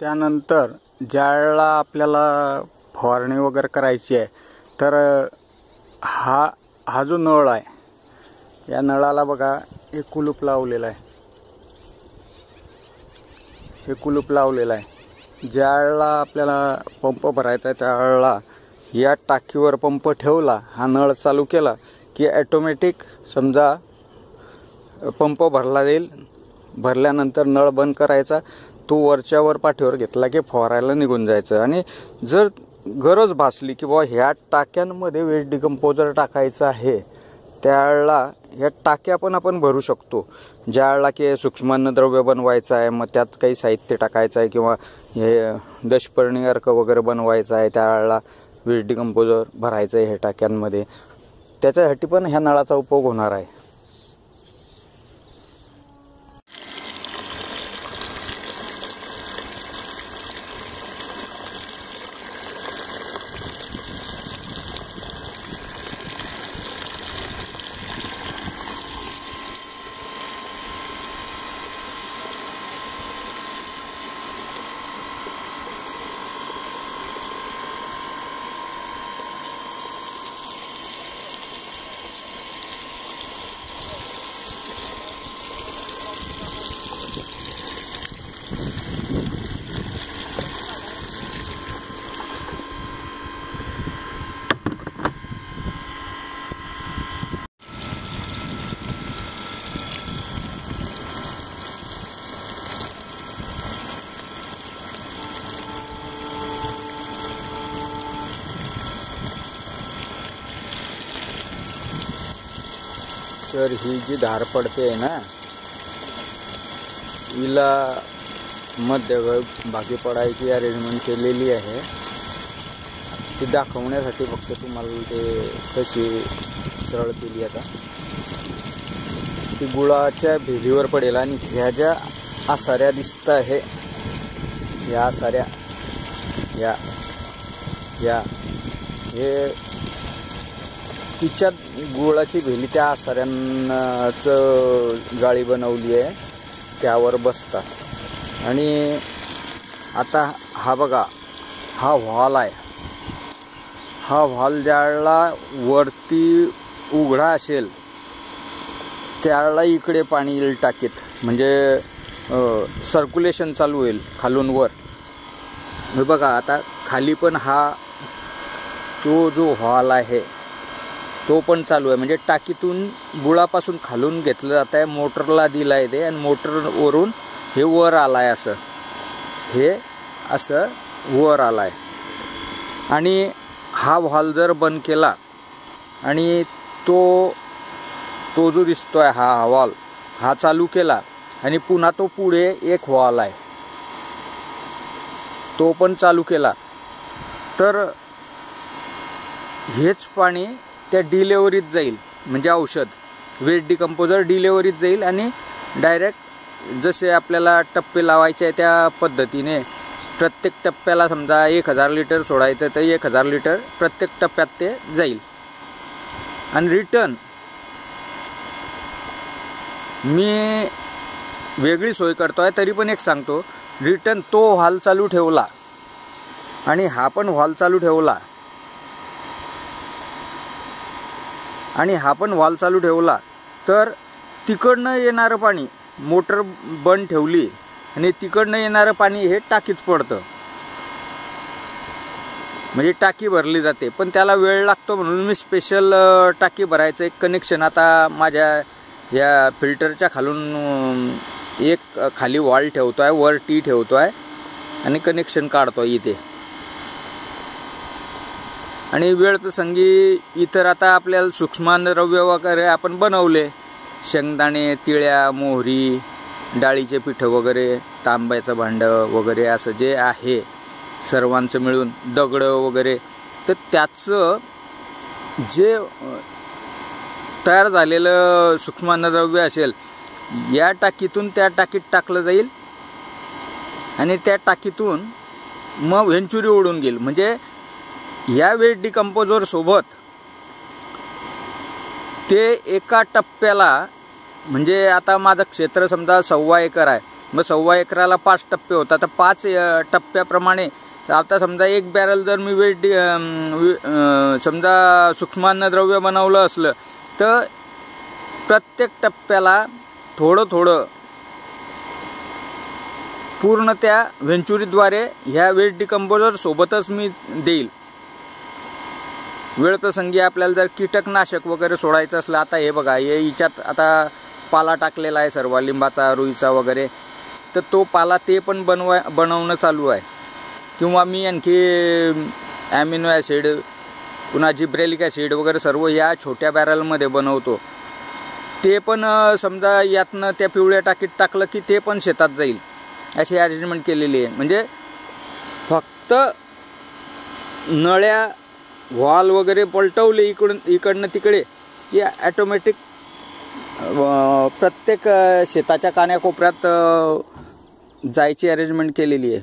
त्यानंतर ज्यावेळेला आपल्याला फवारणी वगैरे करायची आहे तर हा जो नळ आहे या नळाला बघा एक कुलूप लावलेलं आहे. हे कुलूप लावलेलं आहे. ज्यावेळेला आपल्याला पंप भरायचा आहे त्यावेळेला या टाकीवर पंप ठेवला, हा नळ चालू केला की ऑटोमॅटिक समजा पंप भरला जाईल. भरल्यानंतर नळ बंद करायचा, तो वरच्या वर पाठीवर घेतला की फवारायला निघून जायचं. आणि जर गरज भासली की बाबा ह्या टाक्यांमध्ये वेस्ट डिकम्पोजर टाकायचं आहे त्यावेळेला ह्या टाक्या पण आपण भरू शकतो. ज्यावेळेला की सूक्ष्मन्नद्रव्य बनवायचं आहे, मग त्यात काही साहित्य टाकायचं आहे किंवा हे दशपर्णी अर्क वगैरे बनवायचं आहे त्यावेळेला वेस्ट डिकम्पोजर भरायचं आहे ह्या टाक्यांमध्ये. त्याच्यासाठी पण ह्या नळाचा उपयोग होणार आहे. तर ही जी धार पडते आहे ना, हिला मध्यभागी पडायची अरेंजमेंट केलेली आहे. ती दाखवण्यासाठी फक्त तुम्हाला ते कशी सरळ केली. आता ती गुळाच्या भेलीवर पडेल आणि ह्या ज्या आसाऱ्या दिसत आहे, या आसाऱ्या या हे तिच्यात गुळाची भेली त्या आसाऱ्यांचं जाळी बनवली आहे, त्यावर बसतात. आणि आता हा बघा, हा व्हॉल आहे. हा व्हॉल ज्यावेळेला वरती उघडा असेल त्यावेळेला इकडे पाणी येईल टाकीत, म्हणजे सर्क्युलेशन चालू होईल खालून वर. हे बघा आता खाली पण हा तो जो व्हॉल आहे तो पण चालू आहे, म्हणजे टाकीतून गुळापासून खालून घेतलं जात आहे, मोटरला दिलं आहे ते, आणि मोटरवरून हे वर आलं आहे. हे असं वर आलं आहे. आणि हा व्हॉल्व जर बंद केला आणि तो जो दिसतोय हा व्हॉल्व हा चालू केला आणि पुन्हा तो पुढे एक व्हॉल्व आहे तो पण चालू केला तर हेच पाणी त्या डिलेवरीत जाईल, म्हणजे औषध वेस्ट डिकम्पोजर डिलेवरीत जाईल आणि डायरेक्ट जसे आपल्याला टप्पे लावायचे आहे त्या पद्धतीने प्रत्येक टप्प्याला समजा 1000 लिटर सोडायचं तर 1000 लिटर प्रत्येक टप्प्यात ते जाईल. आणि रिटर्न मी वेगळी सोय करतोय तरी पण एक सांगतो, रिटर्न तो व्हॉल्व चालू ठेवला आणि हा पण व्हॉल्व चालू ठेवला तर तिकडनं येणारं पाणी मोटर बंद ठेवली आणि तिकडनं येणारं पाणी हे टाकीत पडतं, म्हणजे टाकी भरली जाते. पण त्याला वेळ लागतो म्हणून मी स्पेशल टाकी भरायचं एक कनेक्शन आता माझ्या या फिल्टरच्या खालून एक खाली वॉल ठेवतोय, वर टी ठेवतोय आणि कनेक्शन काढतोय इथे. आणि वेळ प्रसंगी इतर आता आपल्याला सूक्ष्मद्रव्य वगैरे आपण बनवले, शेंगदाणे, तिळ्या, मोहरी, डाळीचे पीठ वगैरे, तांब्याचं भांडं वगैरे असं जे आहे सर्वांचं मिळून, दगड वगैरे, तर त्याचं जे तयार झालेलं सूक्ष्मद्रव्य असेल या टाकीतून त्या टाकीत टाकलं जाईल आणि त्या टाकीतून मग व्हेंचुरी ओढून घेईल. म्हणजे या वेस्ट डिकम्पोजर सोबत ते एका टप्प्याला, म्हणजे आता माझं क्षेत्र समजा 1.25 एकर आहे मग 1.25 एकराला 5 टप्पे होतात, तर 5 टप्प्याप्रमाणे आता समजा 1 बॅरल जर मी समजा सूक्ष्मअन्नद्रव्य बनवलं असलं तर प्रत्येक टप्प्याला थोडं थोडं पूर्ण त्या व्हेंचुरीद्वारे ह्या वेस्ट डिकम्पोजर सोबतच मी देईल. वेळप्रसंगी आपल्याला जर कीटकनाशक वगैरे सोडायचं असलं, आता हे बघा हे हिच्यात आता पाला टाकलेला आहे सर्व लिंबाचा, रुईचा वगैरे, तर तो पाला ते पण बनवणं चालू आहे. किंवा मी आणखी ॲमिनो ॲसिड पुन्हा जिब्रेलिक ॲसिड वगैरे सर्व या छोट्या बॅरलमध्ये बनवतो. ते पण समजा यातनं त्या पिवळ्या टाकीत टाकलं की ते पण शेतात जाईल अशी अरेंजमेंट केलेली आहे. म्हणजे फक्त नळ्या व्हॉल वगैरे पलटवले इकडनं तिकडे की ॲटोमॅटिक प्रत्येक शेताच्या कान्याकोपऱ्यात जायची अरेंजमेंट केलेली आहे.